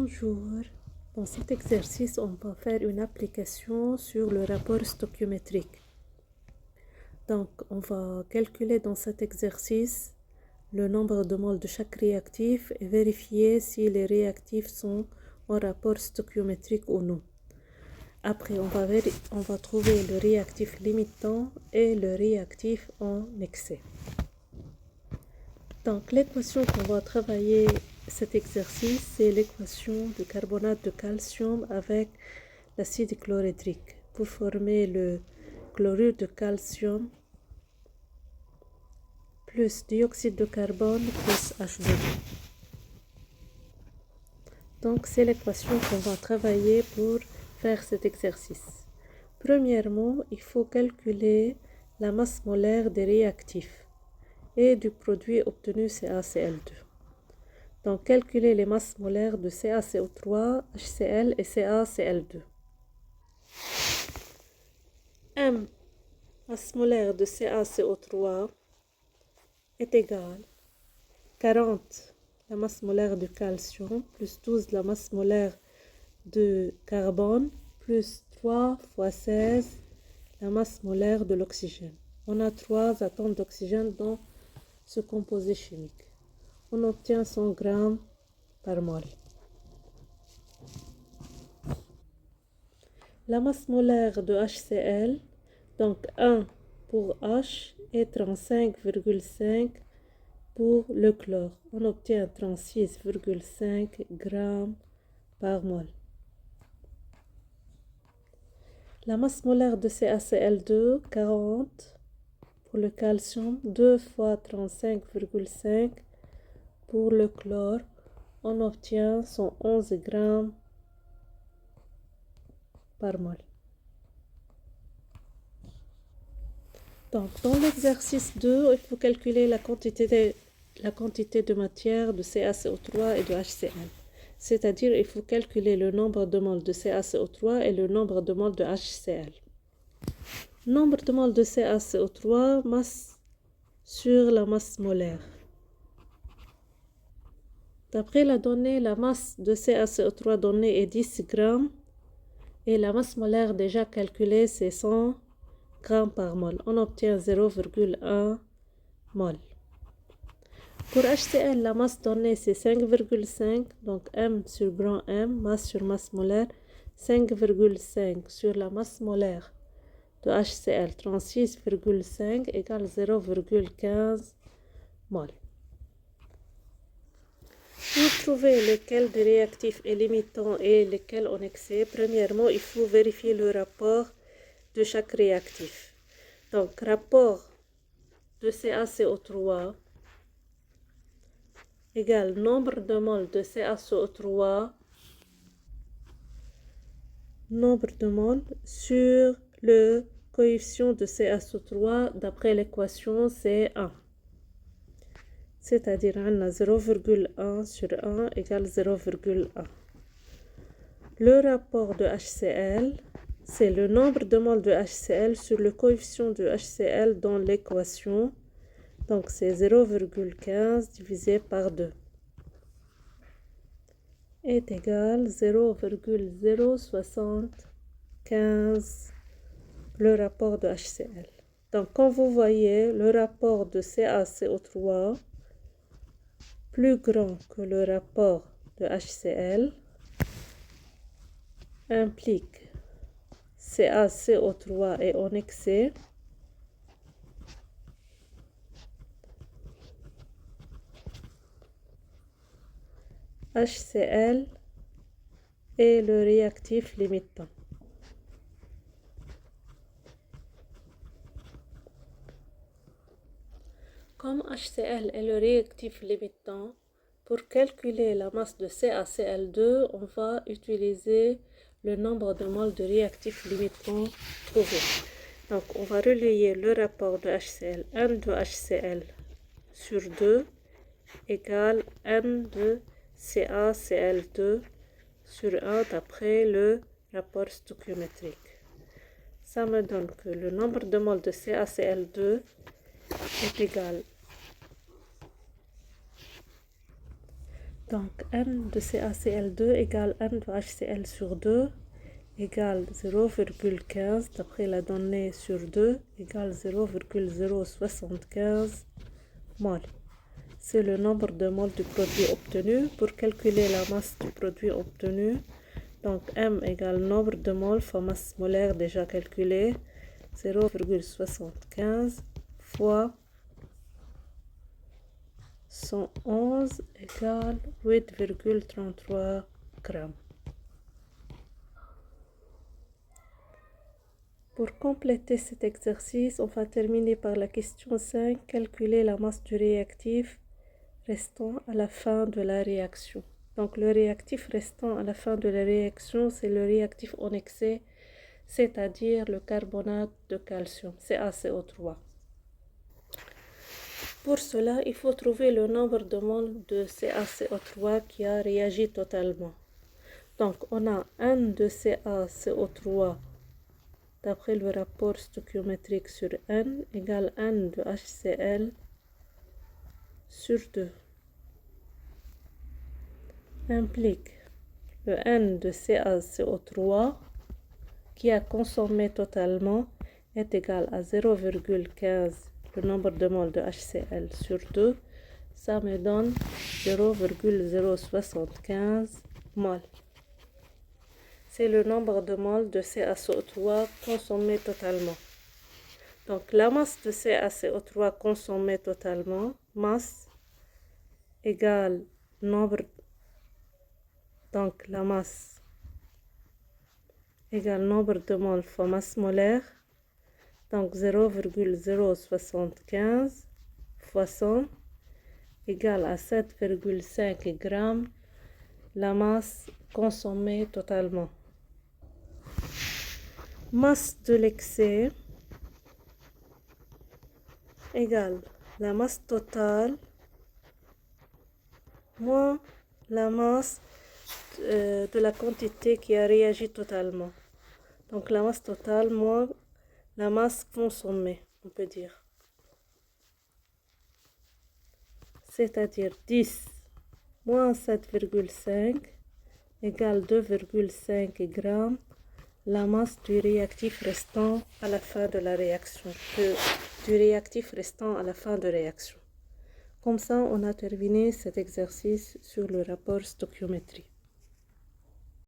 Bonjour. Dans cet exercice, on va faire une application sur le rapport stoichiométrique. Donc, on va calculer dans cet exercice le nombre de moles de chaque réactif et vérifier si les réactifs sont en rapport stoichiométrique ou non. Après, on va trouver le réactif limitant et le réactif en excès. Donc, l'équation qu'on va travailler cet exercice, c'est l'équation du carbonate de calcium avec l'acide chlorhydrique pour former le chlorure de calcium plus dioxyde de carbone plus H2O. Donc, c'est l'équation qu'on va travailler pour faire cet exercice. Premièrement, il faut calculer la masse molaire des réactifs et du produit obtenu CaCl2. Donc, calculer les masses molaires de CaCO3, HCl et CaCl2. M masse molaire de CaCO3 est égale 40 la masse molaire de calcium plus 12 la masse molaire de carbone plus 3 fois 16 la masse molaire de l'oxygène. On a 3 atomes d'oxygène dans ce composé chimique. On obtient 100 grammes par mol. La masse molaire de HCl, donc 1 pour H et 35,5 pour le chlore. On obtient 36,5 grammes par mol. La masse molaire de CaCl2, 40 pour le calcium, 2 fois 35,5 pour le chlore. On obtient 111 grammes par mol. Donc, dans l'exercice 2, il faut calculer la quantité de matière de CaCO3 et de HCl. C'est-à-dire, il faut calculer le nombre de moles de CaCO3 et le nombre de moles de HCl. Nombre de moles de CaCO3, masse sur la masse molaire. D'après la donnée, la masse de CaCO3 donnée est 10 grammes et la masse molaire déjà calculée, c'est 100 grammes par mol. On obtient 0,1 mol. Pour HCl, la masse donnée, c'est 5,5, donc M sur grand M, masse sur masse molaire, 5,5 sur la masse molaire de HCl, 36,5 égale 0,15 mol. Pour trouver lequel des réactifs est limitant et lequel en excès, premièrement, il faut vérifier le rapport de chaque réactif. Donc, rapport de CaCO3 égale nombre de moles de CaCO3, nombre de moles sur le coefficient de CaCO3 d'après l'équation c'est 1. C'est-à-dire on a 0,1 sur 1 égale 0,1. Le rapport de HCl, c'est le nombre de moles de HCl sur le coefficient de HCl dans l'équation. Donc c'est 0,15 divisé par 2 est égal 0,075 le rapport de HCl. Donc comme vous voyez, le rapport de CaCO3 plus grand que le rapport de HCl implique CaCO3 est en excès. HCl est le réactif limitant. Comme HCl est le réactif limitant, pour calculer la masse de CaCl2, on va utiliser le nombre de moles de réactifs limitants trouvé. Donc, on va relayer le rapport de HCl. N de HCl sur 2 égale N de CaCl2 sur 1 d'après le rapport stoichiométrique. Ça me donne que le nombre de moles de CaCl2 est égal. Donc, N de CaCl2 égale N de HCl sur 2 égale 0,15 d'après la donnée sur 2 égale 0,075 mol. C'est le nombre de moles du produit obtenu. Pour calculer la masse du produit obtenu, donc M égale nombre de moles fois masse molaire déjà calculée, 0,75 fois 111 égale 8,33 grammes. Pour compléter cet exercice, on va terminer par la question 5, calculer la masse du réactif restant à la fin de la réaction. Donc le réactif restant à la fin de la réaction, c'est le réactif en excès, c'est-à-dire le carbonate de calcium, CaCO3. Pour cela, il faut trouver le nombre de moles de CaCO3 qui a réagi totalement. Donc on a N de CaCO3 d'après le rapport stoichiométrique sur N égale N de HCl sur 2 implique le N de CaCO3 qui a consommé totalement est égal à 0,15 le nombre de moles de HCl sur 2, ça me donne 0,075 moles. C'est le nombre de moles de CaCO3 consommé totalement. Donc la masse de CaCO3 consommée totalement, masse égale nombre, donc la masse égale nombre de moles fois masse molaire, donc 0,075 fois 100 égale à 7,5 grammes, la masse consommée totalement. Masse de l'excès égale la masse totale moins la masse de la quantité qui a réagi totalement. Donc la masse totale moins la masse consommée, on peut dire. C'est-à-dire 10 moins 7,5 égale 2,5 grammes, la masse du réactif restant à la fin de la réaction, du réactif restant à la fin de réaction. Comme ça, on a terminé cet exercice sur le rapport stoichiométrique.